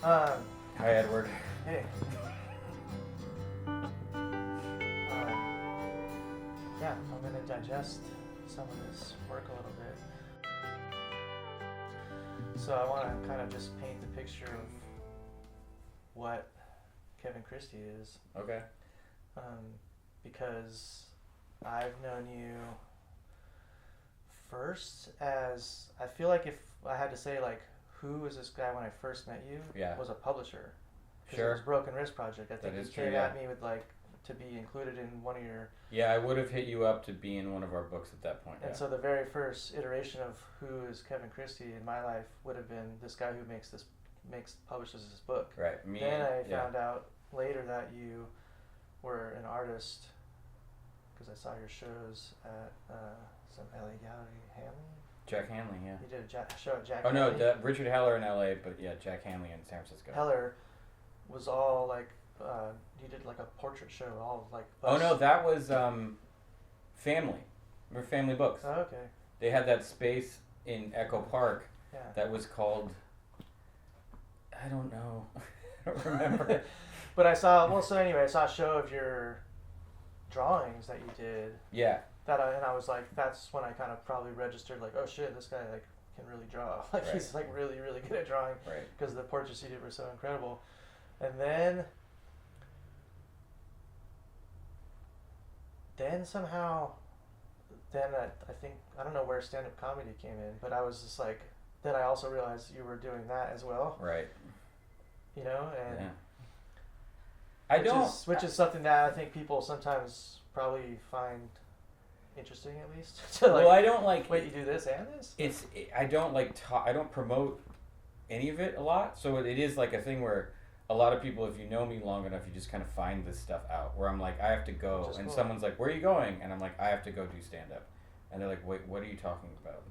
Um, Hi, Edward. hey. Yeah, I'm gonna digest some of this work a little bit. So I want to kind of just paint the picture of what Kevin Christy is, Okay. because I've known you first as, I feel like if I had to say like who was this guy when I first met you, Yeah. was a publisher. Sure. It was Broken Wrist Project. I think That is you true, came yeah. at me with like to be included in one of your. Yeah, I would have hit you up to be in one of our books at that point. And yeah. so the very first iteration of who is Kevin Christy in my life would have been this guy who publishes this book. Right. Me. Then I yeah. found out later that you were an artist because I saw your shows at some LA gallery, Hanley. Jack Hanley, yeah. You did a show at Jack. Oh no, Hanley. Richard Heller in LA, but yeah, Jack Hanley in San Francisco. Heller was all like you did like a portrait show, all like. Oh no, that was Family. Remember Family Books? Oh, okay. They had that space in Echo Park Yeah. that was called. I don't know. I don't remember. But I saw. Well, so anyway, I saw a show of your drawings that you did. Yeah. And I was like, that's when I kind of probably registered, like, oh shit, this guy like can really draw. Like Right. he's like really, really good at drawing. Right. Because the portraits you did were so incredible. And then somehow, I think, I don't know where stand-up comedy came in, but I was just like, then I also realized you were doing that as well. Right. You know, and yeah. which is something that I think people sometimes probably find interesting, at least. To like, well, I don't like. Wait, you do this and this? I don't like. I don't promote any of it a lot, so it is like a thing where a lot of people, if you know me long enough, you just kind of find this stuff out. Where I'm like, I have to go, and cool. Someone's like, "Where are you going?" And I'm like, "I have to go do stand up," and they're like, "Wait, what are you talking about?"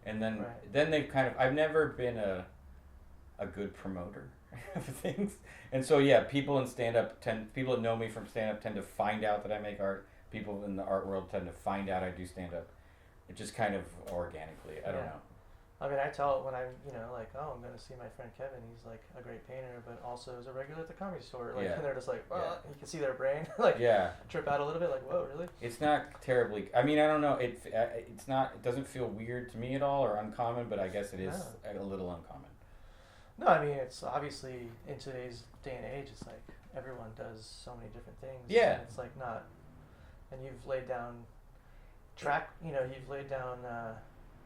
And then they've kind of. I've never been a good promoter of things, and so yeah, people that know me from stand up tend to find out that I make art. People in the art world tend to find out I do stand up. It just kind of organically. I don't know. I mean, I tell it when I'm, like, oh, I'm going to see my friend Kevin. He's like a great painter, but also is a regular at the comedy store. Like, and they're just like, oh, you can see their brain like trip out a little bit. Like, whoa, really? It's not terribly. I mean, I don't know. It's not. It doesn't feel weird to me at all or uncommon, but I guess it is a little uncommon. No, I mean, it's obviously in today's day and age, it's like everyone does so many different things. Yeah. It's like not, and you've laid down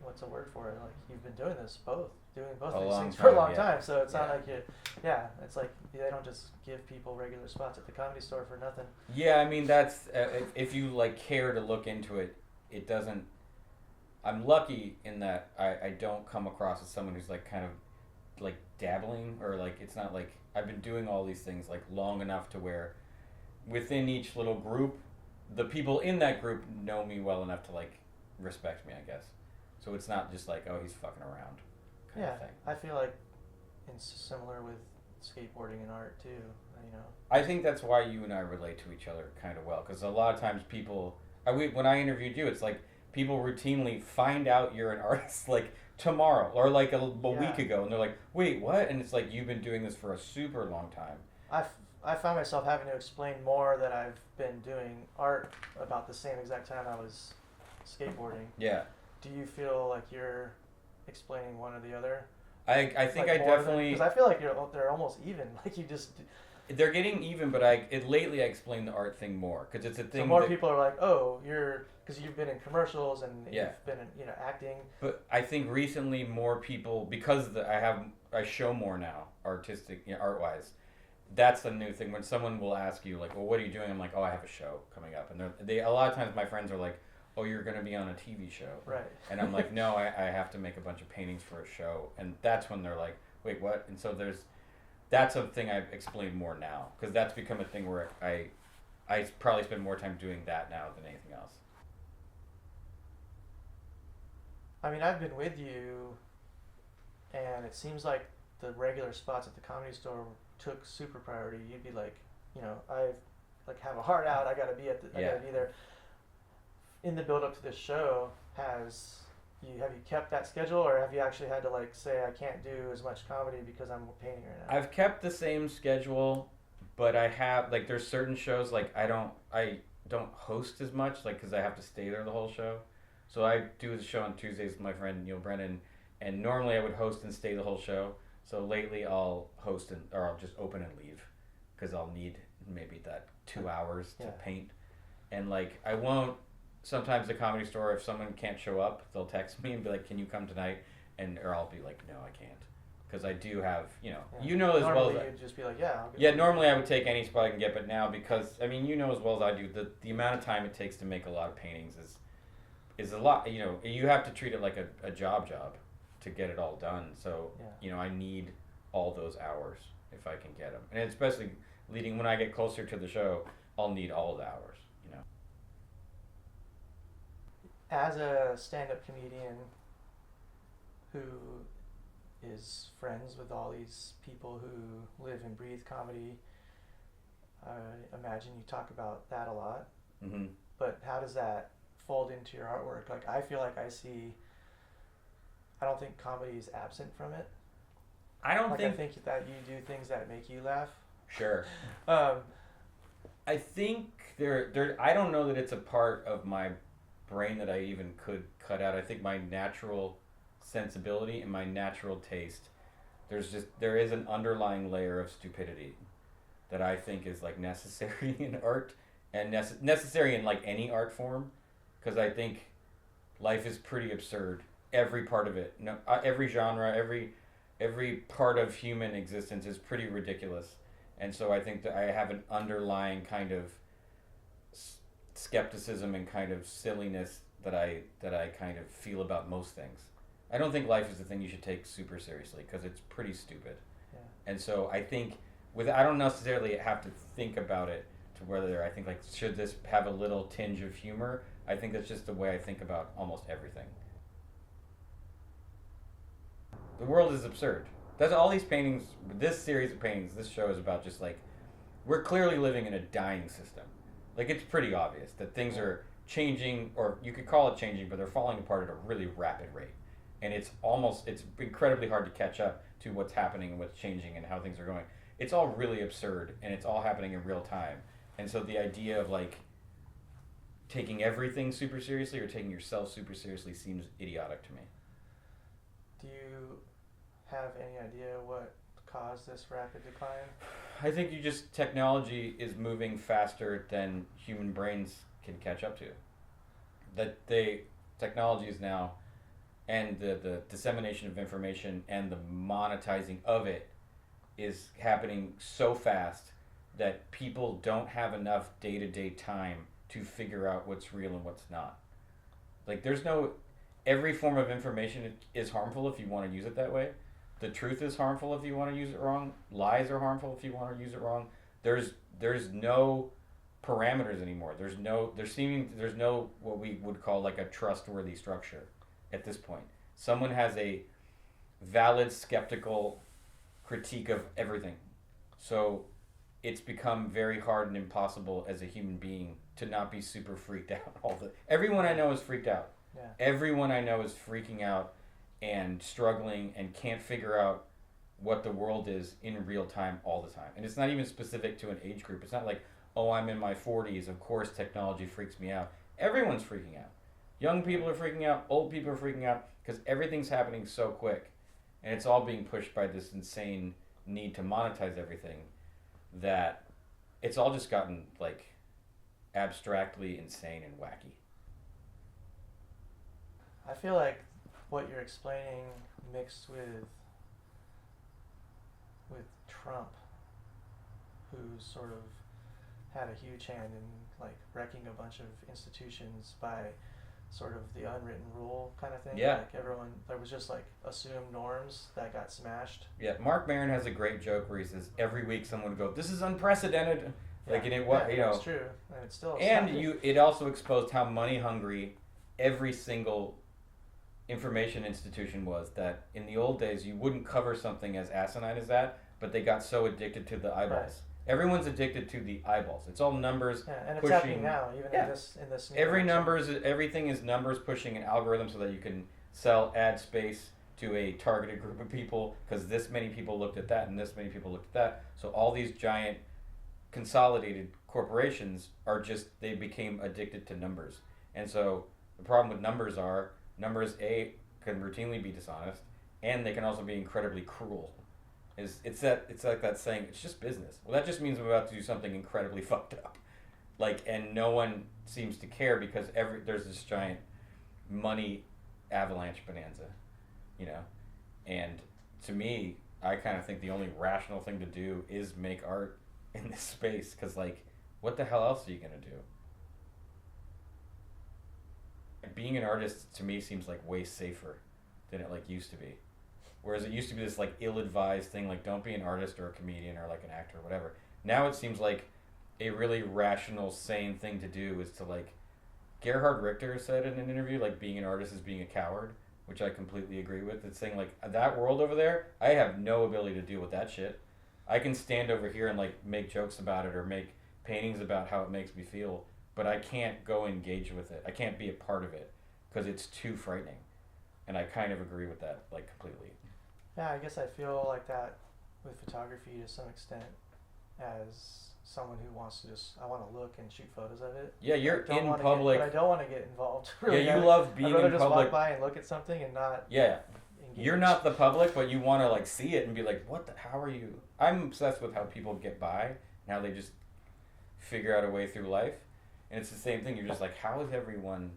what's a word for it? Like you've been doing both of these things for a long time. So it's not like it's like they don't just give people regular spots at the comedy store for nothing. Yeah, I mean that's if you like care to look into it, it doesn't. I'm lucky in that I don't come across as someone who's like kind of like dabbling or like it's not like I've been doing all these things like long enough to where within each little group, the people in that group know me well enough to like respect me, I guess. So it's not just like, oh, he's fucking around kind of thing. I feel like it's similar with skateboarding and art too, I think that's why you and I relate to each other kind of well, because a lot of times people, when I interviewed you, it's like people routinely find out you're an artist like tomorrow or like a week ago, and they're like, wait, what? And it's like, you've been doing this for a super long time. I found myself having to explain more that I've been doing art about the same exact time I was skateboarding. Yeah. Do you feel like you're explaining one or the other? I think like I definitely... Because I feel like they're almost even. Like you just... They're getting even, but lately I explain the art thing more. Because it's a thing so more people are like, oh, because you've been in commercials and you've been in acting. But I think recently more people, because I show more now, artistic, art-wise. That's the new thing. When someone will ask you, like, well, what are you doing? I'm like, oh, I have a show coming up. And a lot of times my friends are like, oh, you're going to be on a TV show. Right. And I'm like, no, I have to make a bunch of paintings for a show. And that's when they're like, wait, what? And so that's a thing I explain more now. Because that's become a thing where I probably spend more time doing that now than anything else. I mean, I've been with you, and it seems like the regular spots at the comedy store took super priority. You'd be like, I like have a heart out. I gotta be I gotta be there. In the build up to this show, has have you kept that schedule, or have you actually had to like say I can't do as much comedy because I'm painting right now? I've kept the same schedule, but I have like there's certain shows like I don't host as much like because I have to stay there the whole show. So I do the show on Tuesdays with my friend Neil Brennan, and normally I would host and stay the whole show. So lately I'll host or I'll just open and leave because I'll need maybe that 2 hours to paint, and like I won't. Sometimes the Comedy Store, if someone can't show up, they'll text me and be like, "Can you come tonight?" Or I'll be like, "No, I can't," because I do have you know as normally well as you'd just be like, yeah. normally I would take any spot I can get, but now because I mean you know as well as I do the amount of time it takes to make a lot of paintings is a lot. You have to treat it like a job to get it all done. So I need all those hours if I can get them, and especially leading when I get closer to the show, I'll need all the hours. As a stand-up comedian who is friends with all these people who live and breathe comedy, I imagine you talk about that a lot. Mm-hmm. But how does that fold into your artwork? Like I feel like I don't think comedy is absent from it. I think that you do things that make you laugh. Sure. I think I don't know that it's a part of my brain that I even could cut out. I think my natural sensibility and my natural taste, there is an underlying layer of stupidity that I think is like necessary in art and necessary in like any art form, because I think life is pretty absurd. Every part of it, every genre, every part of human existence is pretty ridiculous, and so I think that I have an underlying kind of skepticism and kind of silliness that I kind of feel about most things. I don't think life is a thing you should take super seriously because it's pretty stupid. Yeah. And so I think I don't necessarily have to think about it to whether I think like should this have a little tinge of humor. I think that's just the way I think about almost everything. The world is absurd. That's all these paintings, this series of paintings, this show is about just like we're clearly living in a dying system. Like, it's pretty obvious that things are changing, or you could call it changing, but they're falling apart at a really rapid rate. And it's incredibly hard to catch up to what's happening and what's changing and how things are going. It's all really absurd, and it's all happening in real time. And so the idea of, like, taking everything super seriously or taking yourself super seriously seems idiotic to me. Do you have any idea what caused this rapid decline? I think technology is moving faster than human brains can catch up to. Technology is now, and the dissemination of information and the monetizing of it is happening so fast that people don't have enough day-to-day time to figure out what's real and what's not. Like every form of information is harmful if you want to use it that way. The truth is harmful if you want to use it wrong. Lies are harmful if you want to use it wrong. There's no parameters anymore. There's no what we would call like a trustworthy structure at this point. Someone has a valid skeptical critique of everything. So it's become very hard and impossible as a human being to not be super freaked out. Everyone I know is freaked out. Yeah. Everyone I know is freaking out and struggling and can't figure out what the world is in real time all the time. And it's not even specific to an age group. It's not like, oh, I'm in my 40s, of course technology freaks me out. Everyone's freaking out. Young people are freaking out, old people are freaking out, because everything's happening so quick. And it's all being pushed by this insane need to monetize everything that it's all just gotten like abstractly insane and wacky. I feel like what you're explaining mixed with Trump, who sort of had a huge hand in like wrecking a bunch of institutions by sort of the unwritten rule kind of thing. Yeah. Like everyone, there was just like assumed norms that got smashed. Yeah, Mark Maron has a great joke where he says every week someone would go, "This is unprecedented." Yeah. Like, and it was, it's true, and it's still. And it also exposed how money hungry every single information institution was. That in the old days you wouldn't cover something as asinine as that, but they got so addicted to the eyeballs. Right. Everyone's addicted to the eyeballs. It's all numbers. Yeah, and it's pushing, happening now, even in this. Everything is numbers pushing an algorithm so that you can sell ad space to a targeted group of people because this many people looked at that and this many people looked at that. So all these giant consolidated corporations they became addicted to numbers. And so the problem with numbers A can routinely be dishonest, and they can also be incredibly cruel. It's like that saying, it's just business. Well, that just means we're about to do something incredibly fucked up. And no one seems to care because there's this giant money avalanche bonanza, And to me, I kind of think the only rational thing to do is make art in this space because, what the hell else are you going to do? Being an artist, to me, seems way safer than it, used to be. Whereas it used to be this, ill-advised thing, don't be an artist or a comedian or, an actor or whatever. Now it seems like a really rational, sane thing to do is to, Gerhard Richter said in an interview, being an artist is being a coward, which I completely agree with. It's saying, that world over there, I have no ability to deal with that shit. I can stand over here and, make jokes about it or make paintings about how it makes me feel, but I can't go engage with it. I can't be a part of it because it's too frightening. And I kind of agree with that, completely. Yeah, I guess I feel like that with photography to some extent as someone who wants to I want to look and shoot photos of it. Yeah, you're in public. But I don't want to get involved. Really. Yeah, you love being in public. I'd rather just walk by and look at something and not engage. You're not the public, but you want to, see it and be like, how are you? I'm obsessed with how people get by and how they just figure out a way through life. And it's the same thing. You're just how is everyone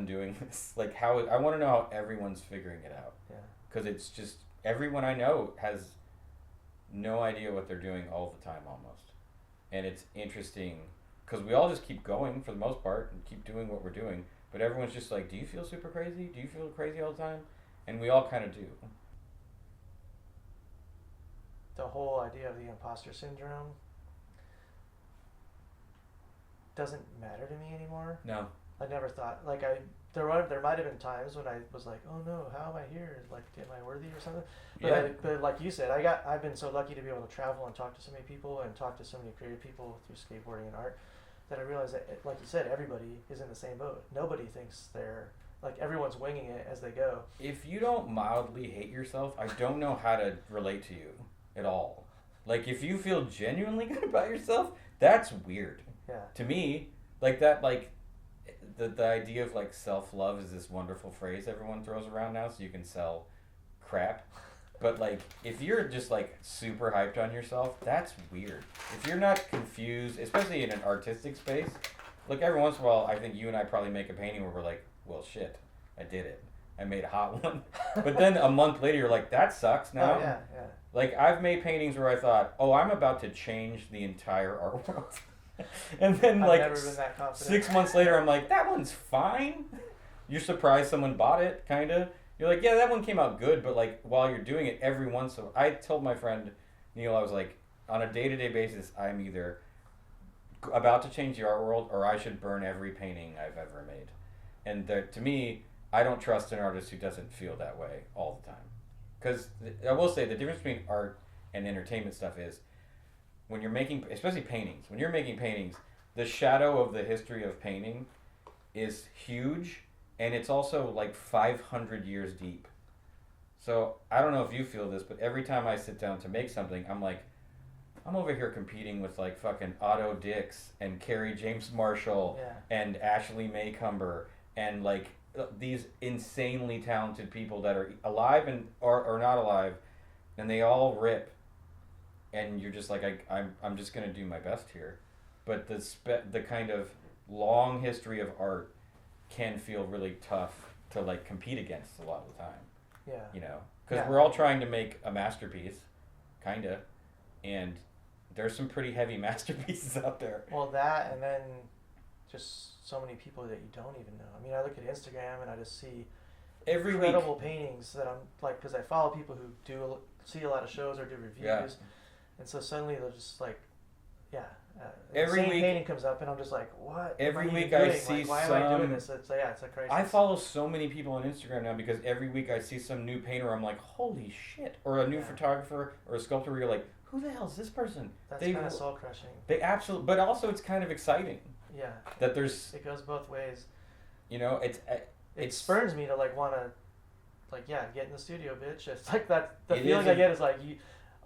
doing this? I want to know how everyone's figuring it out. Yeah. Because it's just, everyone I know has no idea what they're doing all the time almost. And it's interesting because we all just keep going for the most part and keep doing what we're doing. But everyone's just do you feel super crazy? Do you feel crazy all the time? And we all kind of do. The whole idea of the imposter syndrome doesn't matter to me anymore. No. I never thought there might have been times when I was oh no, how am I here? Am I worthy or something? But but like you said, I've been so lucky to be able to travel and talk to so many people and talk to so many creative people through skateboarding and art that I realized that, like you said, everybody is in the same boat. Nobody thinks they're everyone's winging it as they go. If you don't mildly hate yourself, I don't know how to relate to you at all. If you feel genuinely good about yourself, that's weird. Yeah. To me, that the idea of self-love is this wonderful phrase everyone throws around now so you can sell crap. But if you're just super hyped on yourself, that's weird. If you're not confused, especially in an artistic space, every once in a while I think you and I probably make a painting where we're well shit, I did it. I made a hot one. But then a month later you're that sucks now. Oh, yeah. I've made paintings where I thought, I'm about to change the entire art world. And then I've never been that confident. 6 months later I'm that one's fine. You're surprised someone bought it, kinda. You're yeah, that one came out good, but while you're doing it every once in a while, I told my friend Neil, I was on a day-to-day basis, I'm either about to change the art world or I should burn every painting I've ever made. And to me, I don't trust an artist who doesn't feel that way all the time. Because I will say the difference between art and entertainment stuff is when you're making, especially paintings, when you're making paintings, the shadow of the history of painting is huge, and it's also 500 years deep. So I don't know if you feel this, but every time I sit down to make something, I'm over here competing with fucking Otto Dix and Carrie James Marshall and Ashley Maycumber and these insanely talented people that are alive and or not alive, and they all rip. And you're just I'm just gonna do my best here, but the kind of long history of art can feel really tough to compete against a lot of the time. Yeah. Because we're all trying to make a masterpiece, kinda, and there's some pretty heavy masterpieces out there. Well, that and then just so many people that you don't even know. I mean, I look at Instagram and I just see incredible paintings that I'm because I follow people who see a lot of shows or do reviews. Yeah. And so suddenly they're just every same week painting comes up and I'm just what? Every am I week even doing? I see why am I doing this? It's it's a crisis. I follow so many people on Instagram now because every week I see some new painter. I'm holy shit! Or a new photographer or a sculptor. Where you're who the hell is this person? That's kind of soul crushing. They absolutely, but also it's kind of exciting. Yeah. That there's. It goes both ways. It's it spurs me to like want to like get in the studio, bitch. It's like that. The It feeling is I get is like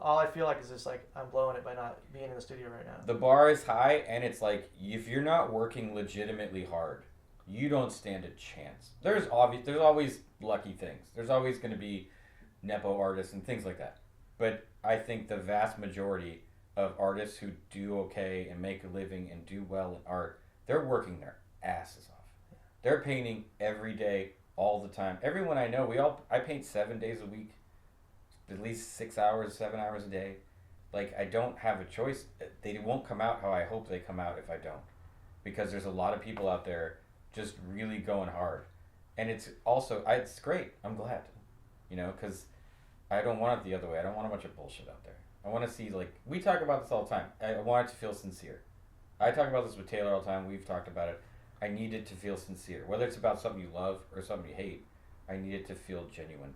all I feel like is just like I'm blowing it by not being in the studio right now. The bar is high, and it's like if you're not working legitimately hard, you don't stand a chance. There's always lucky things. There's always going to be nepo artists and things like that. But I think the vast majority of artists who do okay and make a living and do well in art, they're working their asses off. They're painting every day, all the time. Everyone I know, I paint 7 days a week, at least 6 hours, 7 hours a day. Like, I don't have a choice. They won't come out how I hope they come out if I don't. Because there's a lot of people out there just really going hard. And it's also, it's great. I'm glad. You know, because I don't want it the other way. I don't want a bunch of bullshit out there. I want to see, like, we talk about this all the time. I want it to feel sincere. I talk about this with Taylor all the time. We've talked about it. I need it to feel sincere. Whether it's about something you love or something you hate, I need it to feel genuine.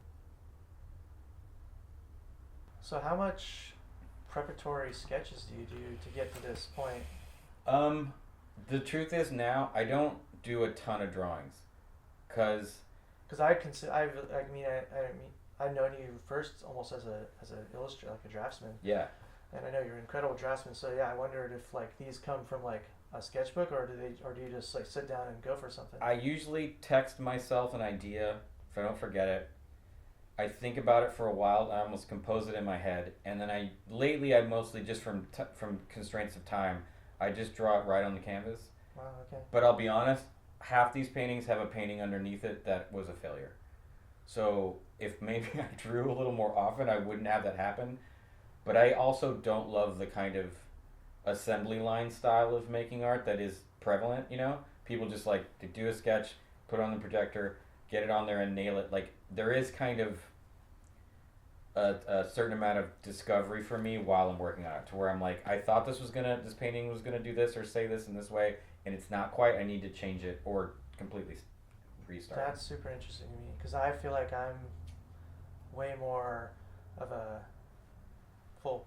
So how much preparatory sketches do you do to get to this point? The truth is now I don't do a ton of drawings, cause I've known you first almost as an illustrator, like a draftsman. Yeah. And I know you're an incredible draftsman. So yeah, I wondered if like these come from like a sketchbook or do you just like sit down and go for something? I usually text myself an idea if I don't forget it. I think about it for a while. I almost compose it in my head, and then lately I mostly just from constraints of time, I just draw it right on the canvas. Wow. Okay. But I'll be honest, half these paintings have a painting underneath it that was a failure. So if maybe I drew a little more often, I wouldn't have that happen. But I also don't love the kind of assembly line style of making art that is prevalent, you know? People just like to do a sketch, put it on the projector, get it on there and nail it. Like, there is kind of a certain amount of discovery for me while I'm working on it, to where I'm like, I thought this painting was gonna do this or say this in this way, and it's not quite. I need to change it or completely restart. That's super interesting to me because I feel like I'm way more of a full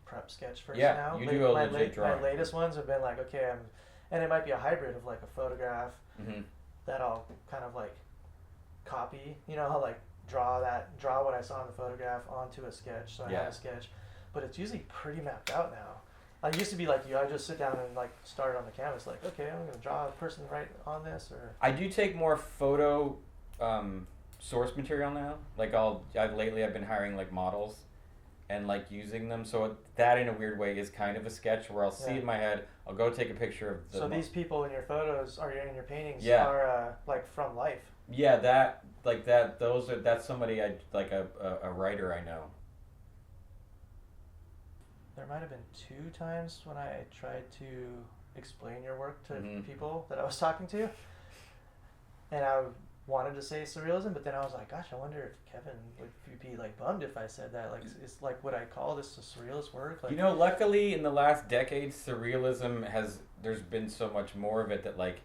prep sketch person now. Yeah, you do a legit drawing. My latest ones have been like, okay, and it might be a hybrid of like a photograph that I'll kind of like copy, you know, I'll like draw what I saw in the photograph onto a sketch, so I have a sketch, but it's usually pretty mapped out now. I used to be like you, I just sit down and like start on the canvas, like, okay, I'm gonna draw a person right on this, or I do take more photo source material now. Like lately I've been hiring like models and like using them, so that in a weird way is kind of a sketch where I'll see it in my head, I'll go take a picture of the so these people in your photos or in your paintings are like from life. Yeah, that's somebody a writer I know. There might have been 2 times when I tried to explain your work to people that I was talking to, and I wanted to say surrealism, but then I was like, gosh, I wonder if Kevin would be like bummed if I said that. Like, it's like, would I call this a surrealist work? Like, you know, luckily in the last decade, surrealism there's been so much more of it that like,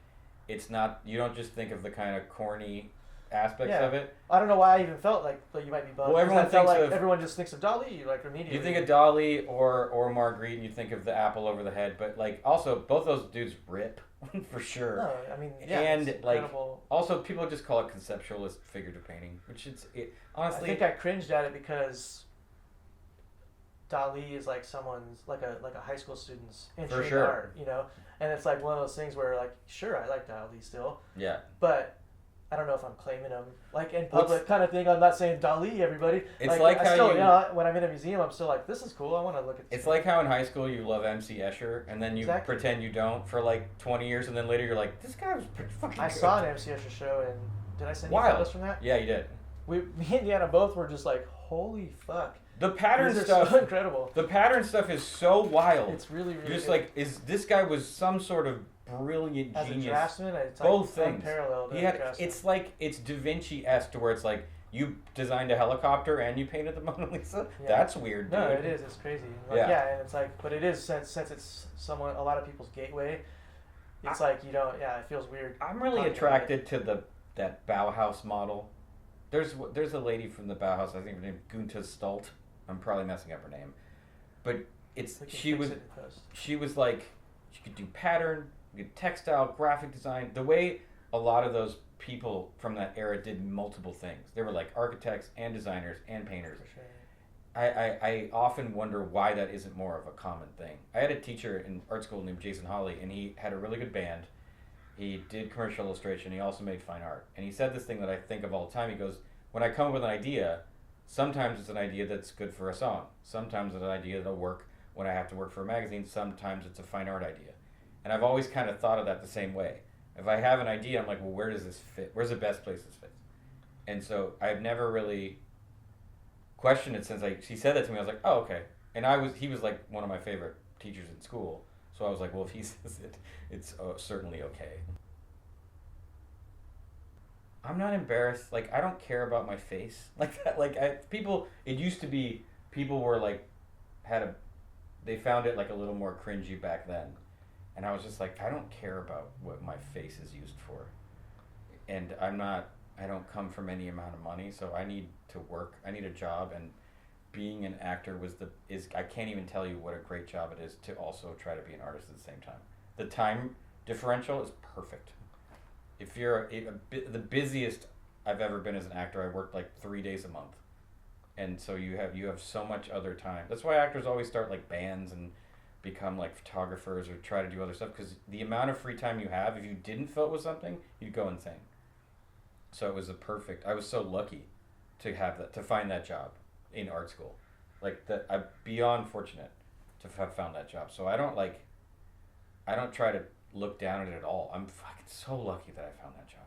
it's not, you don't just think of the kind of corny aspects of it. I don't know why I even felt like you might be bummed. Well, everyone just thinks of Dali, like, immediately. You think of Dali or Marguerite, and you think of the apple over the head, but like also both those dudes rip for sure. No, I mean, and it's like incredible. Also people just call it conceptualist figurative painting, which honestly. I think I cringed at it because Dali is like someone's like a high school student's entry in art, you know, and it's like one of those things where like, sure, I like Dali still. Yeah. But I don't know if I'm claiming him like in public kind of thing. I'm not saying Dali, everybody. It's like how still, you know, when I'm in a museum, I'm still like, this is cool. I want to look at this. It's like how in high school you love MC Escher, and then you pretend you don't for like 20 years, and then later you're like, this guy was pretty fucking good. I saw an MC Escher show, and did I send you photos from that? Yeah, you did. Me and Deanna both were just like, holy fuck. The pattern These stuff are so incredible. The pattern stuff is so wild. It's really, really. You're just like, this guy was some sort of brilliant as genius. A draftsman, it's both like things. Unparalleled. It's like it's Da Vinci-esque to where it's like you designed a helicopter and you painted the Mona Lisa. Yeah. That's weird, dude. No, it is. It's crazy. Like, and it's like, but it is since it's a lot of people's gateway. It's like you don't. Yeah, it feels weird. I'm really attracted to that Bauhaus model. There's a lady from the Bauhaus. I think her name Gunta Stolt. I'm probably messing up her name, but she was like she could do pattern, textile, graphic design. The way a lot of those people from that era did multiple things. They were like architects and designers and painters. For sure. I often wonder why that isn't more of a common thing. I had a teacher in art school named Jason Hawley, and he had a really good band. He did commercial illustration. He also made fine art. And he said this thing that I think of all the time. He goes, when I come up with an idea, sometimes it's an idea that's good for a song. Sometimes it's an idea that'll work when I have to work for a magazine. Sometimes it's a fine art idea. And I've always kind of thought of that the same way. If I have an idea, I'm like, well, where does this fit? Where's the best place this fits? And so I've never really questioned it since she said that to me. I was like, oh, okay. And he was like one of my favorite teachers in school. So I was like, well, if he says it, it's certainly okay. I'm not embarrassed. Like, I don't care about my face. Like that. Like, it used to be people were like, they found it like a little more cringy back then. And I was just like, I don't care about what my face is used for. And I don't come from any amount of money, so I need to work. I need a job, and being an actor I can't even tell you what a great job it is to also try to be an artist at the same time. The time differential is perfect. If you're the busiest I've ever been as an actor, I worked like 3 days a month. And so you have so much other time. That's why actors always start like bands and become like photographers or try to do other stuff, because the amount of free time you have, if you didn't fill it with something, you'd go insane. So it was I was so lucky to find that job in art school. Like that, I'm beyond fortunate to have found that job. So I don't try to look down at it at all. I'm fucking so lucky that I found that job.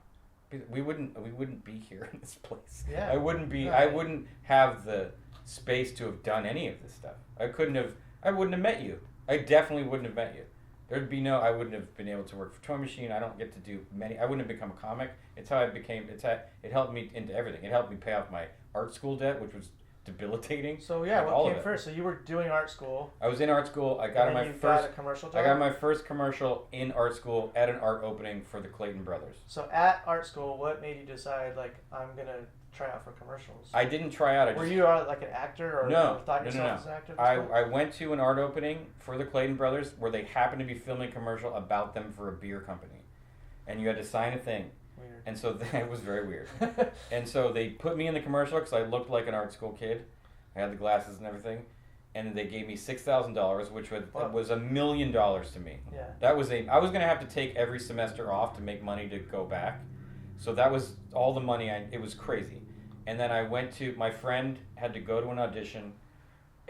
We wouldn't be here in this place. Yeah. I wouldn't have the space to have done any of this stuff. I wouldn't have met you. I definitely wouldn't have met you. I wouldn't have been able to work for Toy Machine. I don't get to do I wouldn't have become a comic. It helped me into everything. It helped me pay off my art school debt, which was debilitating. So yeah, what came first? So you were doing art school. I was in art school. I got a commercial job? I got my first commercial in art school at an art opening for the Clayton Brothers. So at art school, what made you decide, like, I'm going to try out for commercials? I didn't try out. Were you like an actor or thought yourself as an actor? I went to an art opening for the Clayton Brothers where they happened to be filming a commercial about them for a beer company. And you had to sign a thing. Weird. And so it was very weird. And so they put me in the commercial because I looked like an art school kid. I had the glasses and everything. And they gave me $6,000, which was $1 million to me. Yeah. I was going to have to take every semester off to make money to go back. So that was all the money. It was crazy. And then my friend had to go to an audition.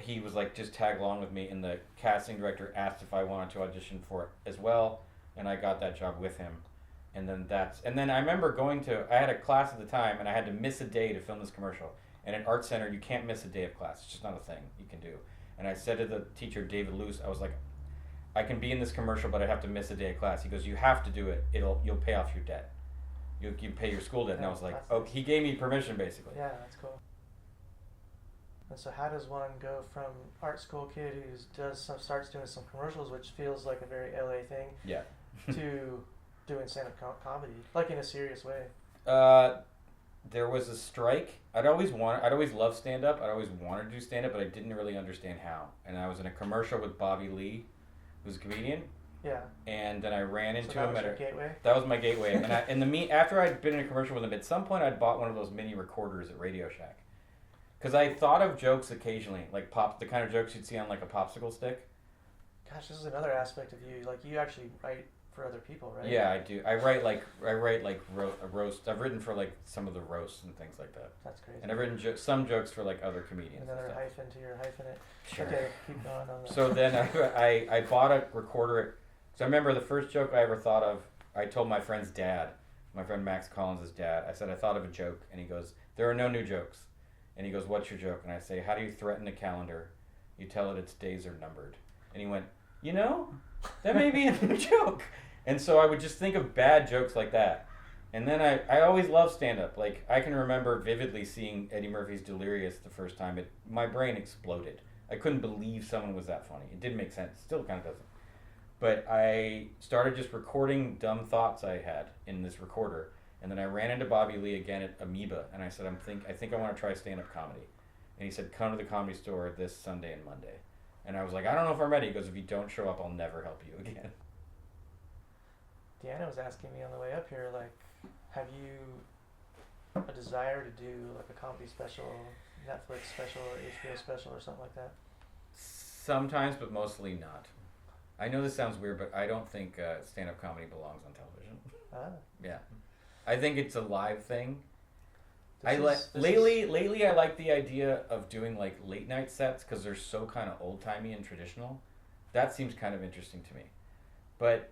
He was like, just tag along with me. And the casting director asked if I wanted to audition for it as well. And I got that job with him. And then I remember I had a class at the time and I had to miss a day to film this commercial. And at Art Center, you can't miss a day of class. It's just not a thing you can do. And I said to the teacher, David Luce, I was like, I can be in this commercial, but I have to miss a day of class. He goes, you have to do it. You'll pay off your debt. You pay your school debt. And I was like, he gave me permission basically. Yeah, that's cool. And so how does one go from art school kid who starts doing some commercials, which feels like a very LA thing, yeah, to doing stand-up comedy, like in a serious way? There was a strike. I'd always loved stand-up. I'd always wanted to do stand-up, but I didn't really understand how. And I was in a commercial with Bobby Lee, who's a comedian. Yeah. And then I ran into him. That was your gateway? That was my gateway. And after I'd been in a commercial with him, at some point I'd bought one of those mini recorders at Radio Shack. Because I thought of jokes occasionally, like the kind of jokes you'd see on like a popsicle stick. Gosh, this is another aspect of you. Like, you actually write for other people, right? Yeah, I do. I write a roast. I've written for like some of the roasts and things like that. That's crazy. And I've written some jokes for like other comedians. Another hyphen to your hyphenate. Sure. Okay, keep going on that. So then I bought a recorder. So I remember the first joke I ever thought of. I told my friend's dad, my friend Max Collins' dad. I said I thought of a joke, and he goes, "There are no new jokes." And he goes, "What's your joke?" And I say, "How do you threaten a calendar? You tell it its days are numbered." And he went, that may be a new joke. And so I would just think of bad jokes like that. And then I always loved stand-up. Like, I can remember vividly seeing Eddie Murphy's Delirious the first time. My brain exploded. I couldn't believe someone was that funny. It didn't make sense. Still kind of doesn't. But I started just recording dumb thoughts I had in this recorder. And then I ran into Bobby Lee again at Amoeba. And I said, I think I want to try stand-up comedy. And he said, come to the Comedy Store this Sunday and Monday. And I was like, I don't know if I'm ready. He goes, if you don't show up, I'll never help you again. Deanna was asking me on the way up here, like, have you a desire to do like a comedy special, Netflix special, or HBO special, or something like that? Sometimes, but mostly not. I know this sounds weird, but I don't think stand-up comedy belongs on television. Yeah, I think it's a live thing. Lately I like the idea of doing like late night sets because they're so kind of old timey and traditional. That seems kind of interesting to me, but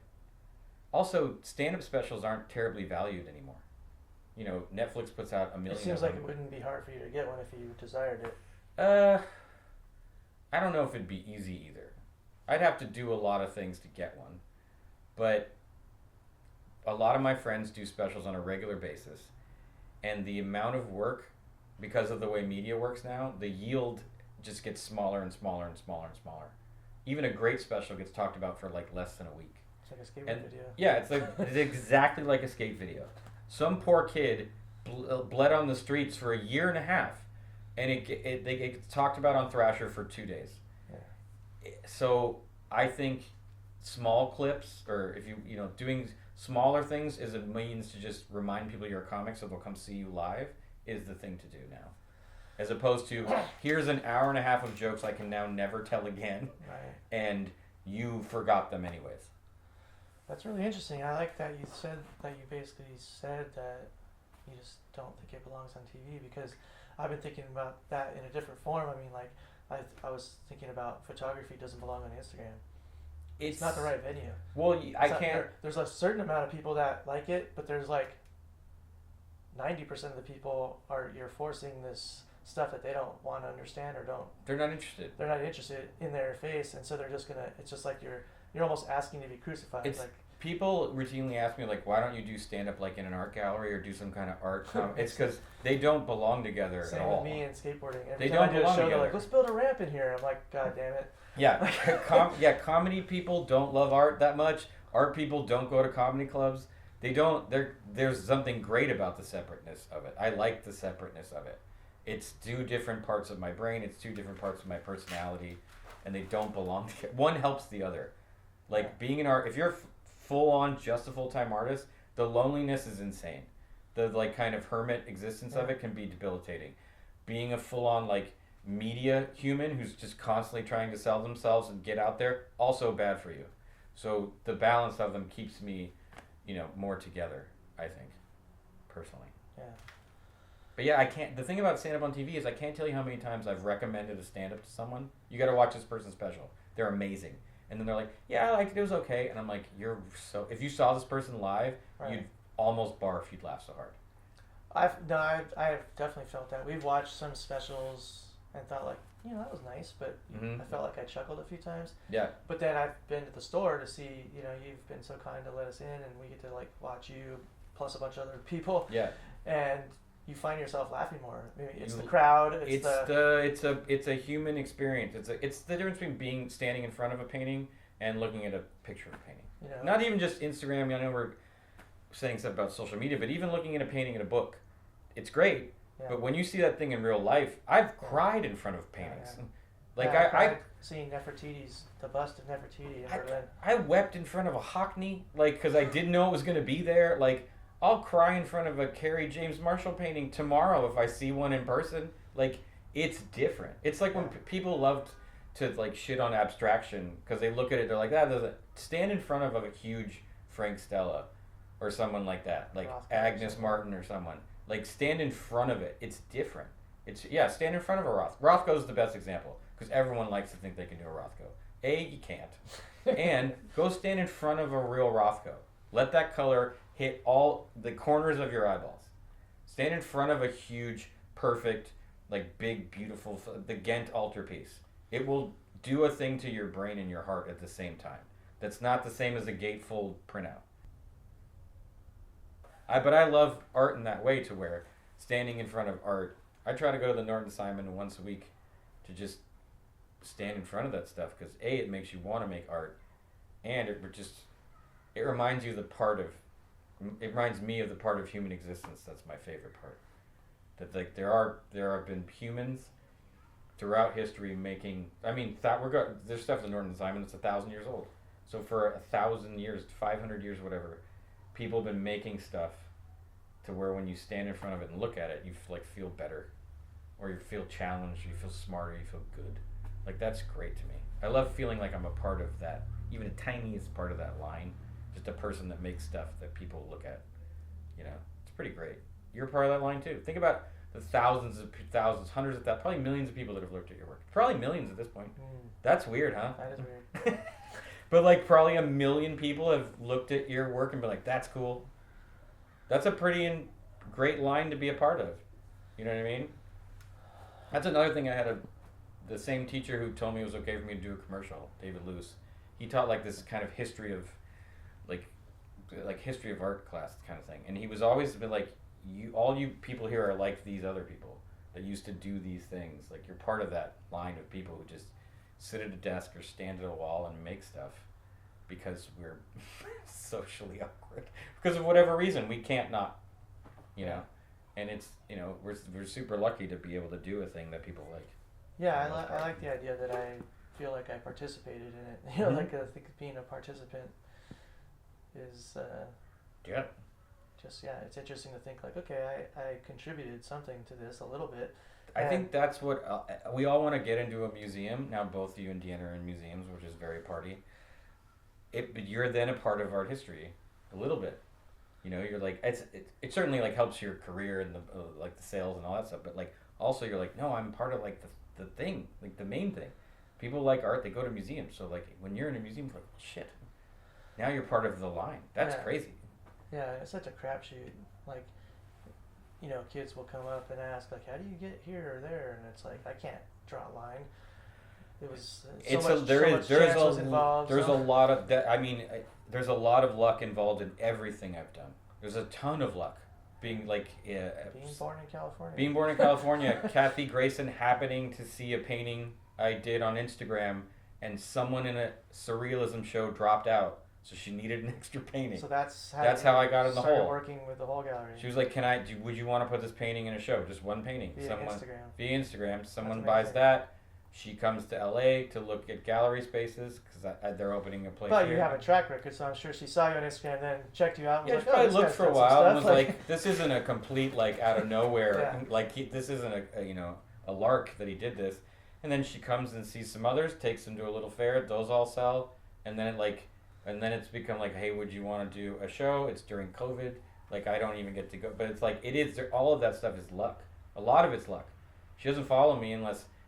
also stand-up specials aren't terribly valued anymore. You know, Netflix puts out a million. It seems like it wouldn't be hard for you to get one if you desired it. I don't know if it'd be easy either. I'd have to do a lot of things to get one, but a lot of my friends do specials on a regular basis, and the amount of work, because of the way media works now, the yield just gets smaller and smaller and smaller and smaller. Even a great special gets talked about for like less than a week. It's like a skateboard video. Yeah, it's exactly like a skate video. Some poor kid bled on the streets for a year and a half, and it gets talked about on Thrasher for 2 days. Yeah. So I think small clips, or if you know doing smaller things is a means to just remind people you're a comic, so they'll come see you live, is the thing to do now. As opposed to, here's an hour and a half of jokes I can now never tell again, right, and you forgot them anyways. That's really interesting. I like that you said that you basically said that you just don't think it belongs on TV, because I've been thinking about that in a different form. I mean, like, I was thinking about photography doesn't belong on Instagram. It's not the right venue. Well, There's a certain amount of people that like it, but there's like 90% of the people you're forcing this stuff that they don't want to understand or don't. They're not interested. They're not interested in their face, and so they're just gonna. It's just like you're almost asking to be crucified. It's like people routinely ask me like, why don't you do stand up like in an art gallery or do some kind of art? It's because they don't belong together at all. Same with me and skateboarding. They don't belong together. Show, they're like, let's build a ramp in here. I'm like, God damn it. Yeah, comedy people don't love art that much. Art people don't go to comedy clubs. They don't. There's something great about the separateness of it. I like the separateness of it. It's two different parts of my brain. It's two different parts of my personality, and they don't belong together. One helps the other. Like being an art, if you're full on just a full time artist, the loneliness is insane. The like kind of hermit existence of it can be debilitating. Being a full on like media human who's just constantly trying to sell themselves and get out there, also bad for you. So the balance of them keeps me, more together, I think, personally. Yeah. But yeah, I can't. The thing about stand up on TV is I can't tell you how many times I've recommended a stand up to someone. You got to watch this person's special. They're amazing. And then they're like, yeah, I liked it. It was okay. And I'm like, if you saw this person live, right, you'd almost barf. You'd laugh so hard. I've definitely felt that. We've watched some specials and thought like, that was nice, but I felt like I chuckled a few times. Yeah. But then I've been to the store to see, you've been so kind to let us in, and we get to like watch you plus a bunch of other people. Yeah. And you find yourself laughing more. Maybe it's the crowd. It's a human experience. It's the difference between standing in front of a painting and looking at a picture of a painting. Not even just Instagram. I know we're saying stuff about social media, but even looking at a painting in a book, it's great. Yeah. But when you see that thing in real life, I've cried in front of paintings. Yeah. Like I cried seeing Nefertiti's, the bust of Nefertiti in Berlin. I wept in front of a Hockney, because I didn't know it was going to be there. Like, I'll cry in front of a Carrie James Marshall painting tomorrow if I see one in person. Like, it's different. It's like when people loved to like shit on abstraction because they look at it, they're like, stand in front of a huge Frank Stella or someone like that, like Agnes Martin or someone. Like, stand in front of it. It's different. Stand in front of a Rothko's the best example because everyone likes to think they can do a Rothko. You can't. And go stand in front of a real Rothko. Let that color hit all the corners of your eyeballs. Stand in front of a huge, perfect, like big, beautiful, the Ghent altarpiece. It will do a thing to your brain and your heart at the same time. That's not the same as a gatefold printout. But I love art in that way, to where standing in front of art, I try to go to the Norton Simon once a week to just stand in front of that stuff because it makes you want to make art, and it reminds you it reminds me of the part of human existence that's my favorite part. That like there have been humans throughout history making. There's stuff in Norton Simon that's 1,000 years old. So for 1,000 years, 500 years, whatever, people have been making stuff to where when you stand in front of it and look at it, you like feel better, or you feel challenged, you feel smarter, you feel good. Like that's great to me. I love feeling like I'm a part of that, even the tiniest part of that line. Just a person that makes stuff that people look at. You know, it's pretty great. You're a part of that line too. Think about the thousands, hundreds of thousands, probably millions of people that have looked at your work. Probably millions at this point. That's weird, huh? That is weird. But like probably 1 million people have looked at your work and been like, that's cool. That's a pretty great line to be a part of. You know what I mean? That's another thing. I had the same teacher who told me it was okay for me to do a commercial, David Luce. He taught like this kind of history of like history of art class kind of thing. And he was always been like, all you people here are like these other people that used to do these things. Like you're part of that line of people who just sit at a desk or stand at a wall and make stuff because we're socially awkward. Because of whatever reason, we can't not, you know. And it's, you know, we're super lucky to be able to do a thing that people like. Yeah, I like the idea that I feel like I participated in it. You know, like I think being a participant is it's interesting to think like, okay, I contributed something to this a little bit. I think that's what we all want to get into a museum. Now both you and Deanna are in museums, which is very party. But you're then a part of art history a little bit. You know, you're like it certainly like helps your career and the like the sales and all that stuff. But like also you're like, no, I'm part of like the thing, like the main thing. People like art, they go to museums. So like when you're in a museum, it's like, well, shit. Now you're part of the line. That's crazy. Yeah, it's such a crapshoot. Like, you know, kids will come up and ask like, how do you get here or there? And it's like, I can't draw a line. It was there's a lot of that. I mean, there's a lot of luck involved in everything I've done. There's a ton of luck. Being born in California, Kathy Grayson happening to see a painting I did on Instagram, and someone in a surrealism show dropped out, so she needed an extra painting. So that's how I got in the hole. Working with the whole gallery. She was like, would you want to put this painting in a show? Just one painting. Via Instagram. Someone buys that. She comes to LA to look at gallery spaces because they're opening a place. But you have a track record, so I'm sure she saw you on Instagram, then checked you out. And was like, probably looked for a while and was like, "This isn't a complete like out of nowhere. This isn't a lark that he did this." And then she comes and sees some others, takes them to a little fair. Those all sell, and then it's become like, "Hey, would you want to do a show?" It's during COVID. Like I don't even get to go, but it's like it is. All of that stuff is luck. A lot of it's luck. She doesn't follow me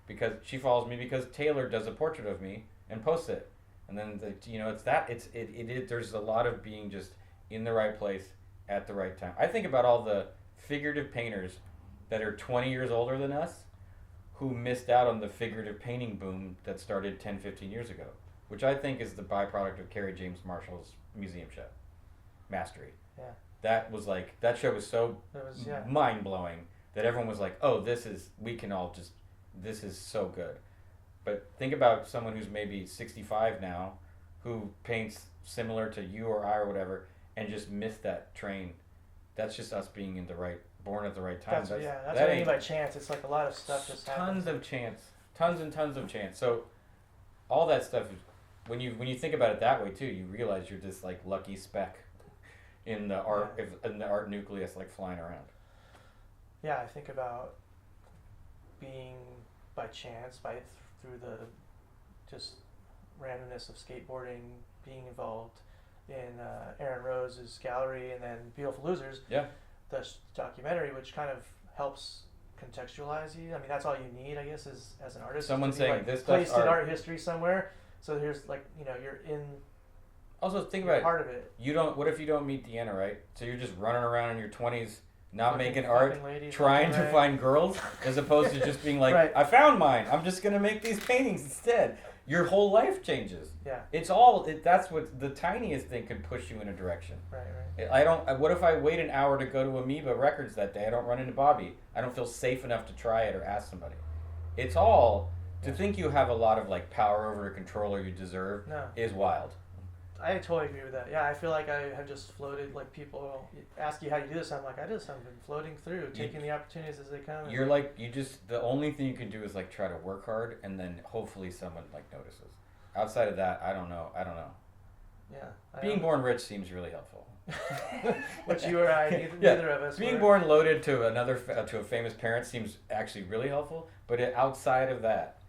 because she follows me because Taylor does a portrait of me and posts it, and then there's a lot of being just in the right place at the right time. I think about all the figurative painters that are 20 years older than us who missed out on the figurative painting boom that started 10, 15 years ago, which I think is the byproduct of Kerry James Marshall's museum show, Mastery. Yeah. That was like, that show was so mind-blowing that everyone was like, oh, this is so good. But think about someone who's maybe 65 now who paints similar to you or I or whatever and just missed that train. That's just us being born at the right time. That's what I mean by chance. It's like a lot of stuff just happens. Tons and tons of chance. So all that stuff, when you think about it that way too, you realize you're this like lucky speck in the art nucleus like flying around. Yeah, I think about being by chance, through the just randomness of skateboarding, being involved in Aaron Rose's gallery, and then Beautiful Losers, the documentary, which kind of helps contextualize you. I mean, that's all you need, I guess, as an artist. Someone saying this placed in art history somewhere. So here's like, you're in. Also, think about part of it. What if you don't meet Deanna, right? So you're just running around in your 20s. Not making art, trying to find girls, as opposed to just being like, I found mine. I'm just gonna make these paintings instead. Your whole life changes. Yeah. That's what the tiniest thing could push you in a direction. Right. What if I wait an hour to go to Amoeba Records that day? I don't run into Bobby. I don't feel safe enough to try it or ask somebody. It's all to think you have a lot of like power over or control or you deserve is wild. I totally agree with that. Yeah, I feel like I have just floated, like people ask you how you do this, I'm like, I just have been floating through, taking the opportunities as they come. You're like, the only thing you can do is like try to work hard and then hopefully someone like notices. Outside of that, I don't know. Yeah. Being born rich seems really helpful. Which you or I, neither of us. Being born loaded to to a famous parent seems actually really helpful. But outside of that,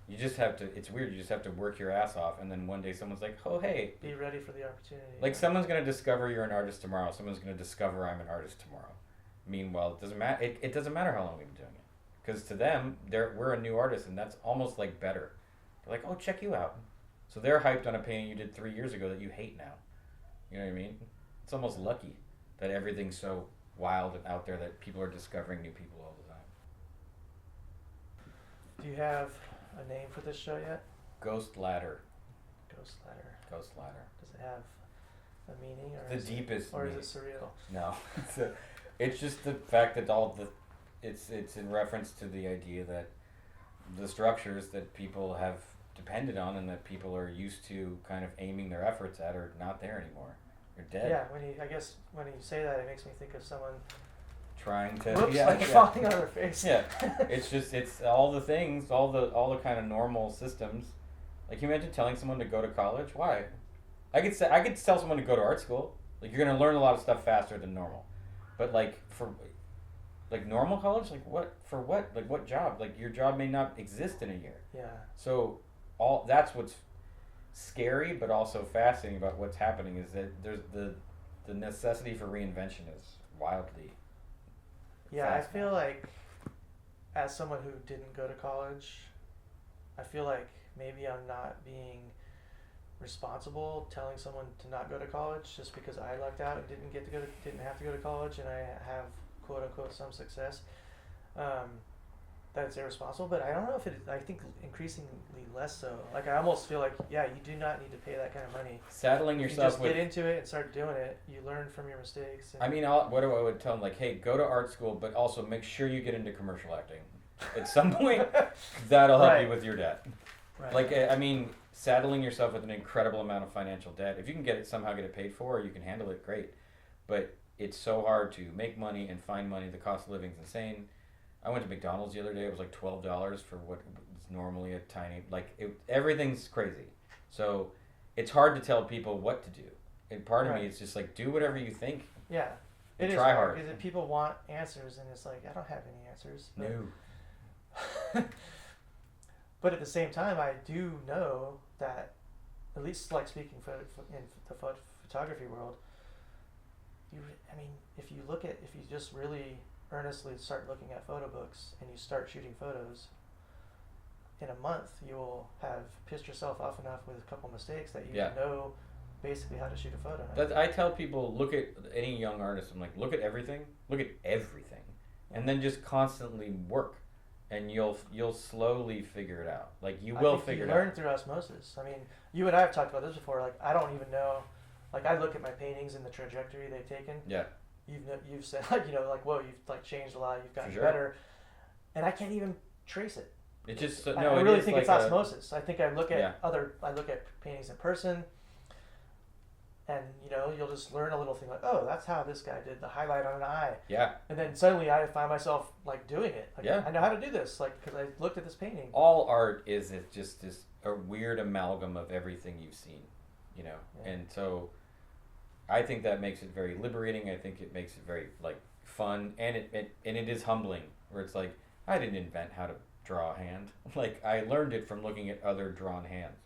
you just have to. It's weird. You just have to work your ass off, and then one day someone's like, "Oh, hey." Be ready for the opportunity. Like someone's gonna discover you're an artist tomorrow. Someone's gonna discover I'm an artist tomorrow. Meanwhile, it doesn't matter. It doesn't matter how long we've been doing it, because to them, we're a new artist, and that's almost like better. They're like, "Oh, check you out." So they're hyped on a painting you did 3 years ago that you hate now. You know what I mean? It's almost lucky that everything's so wild and out there that people are discovering new people all the time. Do you have a name for this show yet? Ghost Ladder. Ghost Ladder. Ghost Ladder. Does it have a meaning, or The deepest. or meaning. is it surreal? No, it's just the fact that it's in reference to the idea that the structures that people have depended on and that people are used to kind of aiming their efforts at are not there anymore. They're dead. Yeah, I guess when you say that, it makes me think of someone Trying to falling on their face. Yeah, it's all the things, all the kind of normal systems. Like, you imagine telling someone to go to college? Why? I could tell someone to go to art school. Like, you're gonna learn a lot of stuff faster than normal. But like for like normal college, like what for what? Like what job? Like your job may not exist in a year. Yeah. So that's what's scary, but also fascinating about what's happening is that there's the necessity for reinvention is wildly. Yeah, I feel like as someone who didn't go to college, I feel like maybe I'm not being responsible telling someone to not go to college just because I lucked out and didn't have to go to college and I have quote unquote some success. That's irresponsible, but I don't know if I think increasingly less so. Like, I almost feel like, yeah, you do not need to pay that kind of money. Saddling yourself with... get into it and start doing it. You learn from your mistakes. I mean, what do I would tell them? Like, hey, go to art school, but also make sure you get into commercial acting. At some point, that'll help you with your debt. Right. Like, I mean, saddling yourself with an incredible amount of financial debt. If you can somehow get it paid for, or you can handle it, great. But it's so hard to make money and find money. The cost of living is insane. I went to McDonald's the other day. It was like $12 for what is normally a tiny... everything's crazy. So it's hard to tell people what to do. And part of me is just like, do whatever you think. Yeah. It is try hard. Because people want answers, and it's like, I don't have any answers. No. But at the same time, I do know that, at least like speaking in the photography world, if you just really earnestly start looking at photo books and you start shooting photos, in a month you will have pissed yourself off enough with a couple mistakes that you know basically how to shoot a photo. I tell people, look at any young artist, I'm like, look at everything, and then just constantly work, and you'll slowly figure it out. Like, you will figure it out. You learn through osmosis. I mean, you and I have talked about this before. Like, I don't even know. Like, I look at my paintings and the trajectory they've taken. Yeah. You've said, whoa, you've changed a lot. You've gotten better, and I can't even trace it. It just I really think it's osmosis. I think I look at paintings in person, and you'll just learn a little thing like, oh, that's how this guy did the highlight on an eye. Yeah. And then suddenly I find myself like doing it. Like, I know how to do this, like, because I looked at this painting. All art is just a weird amalgam of everything you've seen, and so I think that makes it very liberating. I think it makes it very fun, and it is humbling. Where it's like, I didn't invent how to draw a hand. Like, I learned it from looking at other drawn hands,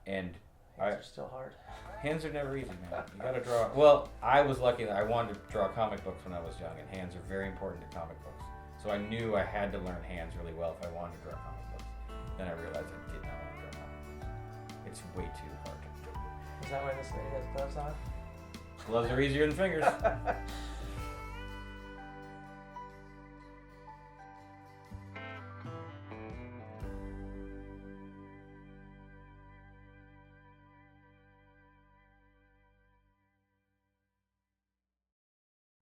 and hands are still hard. Hands are never easy, man. You gotta draw. Well, I was lucky that I wanted to draw comic books when I was young, and hands are very important in comic books. So I knew I had to learn hands really well if I wanted to draw comic books. Then I realized I did not want to draw comic books. It's way too hard. Is that why this lady has gloves on? Gloves are easier than fingers.